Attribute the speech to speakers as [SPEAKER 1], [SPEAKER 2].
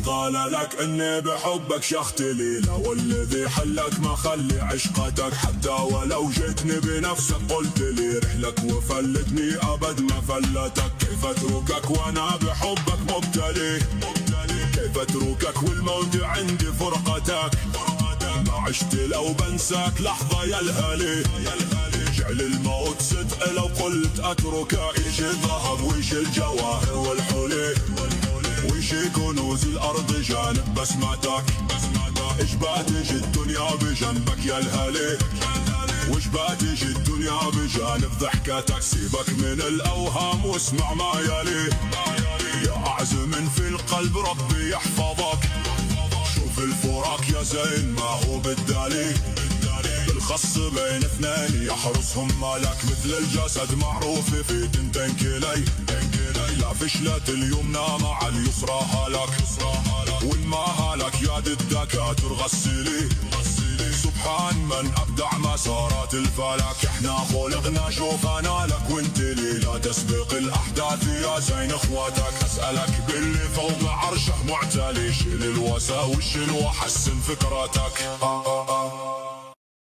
[SPEAKER 1] قال لك اني بحبك شختلي، لو الذي حلك ما خلي عشقتك، حتى ولو جيتني بنفسك قلت لي رحلك وفلتني ابد ما فلتك. كيف اتركك وانا بحبك مبتلي، كيف اتركك والموت عندي فرقتك، ما عشت لو بنساك لحظة يا الهلي. جعل الموت صدق لو قلت اتركك، ايش الذهب وايش الجواهر والحلي، ويش كنوز الارض جانب بسمتك، ايش باتج الدنيا بجنبك يا الهلي، وش باتج الدنيا بجانب ضحكتك. سيبك من الاوهام واسمع ما يلي، يا اعز من في القلب ربي يحفظك. شوف الفراق يا زين ما هو بالدالي، بالخص بين اثنين يحرسهم مالك، مثل الجسد معروف في تنتين كلي. لا فشلت اليمنى مع اليسرى هالك، وان ما هالك يا الدكاتر غسلي. سبحان من ابدع مسارات الفلك، احنا خلقنا شوف انا لك وانت لي، لا تسبق الاحداث يا زين اخواتك. اسالك باللي فوق عرشه معتلي، شيل الوساوس وحسن فكرتك.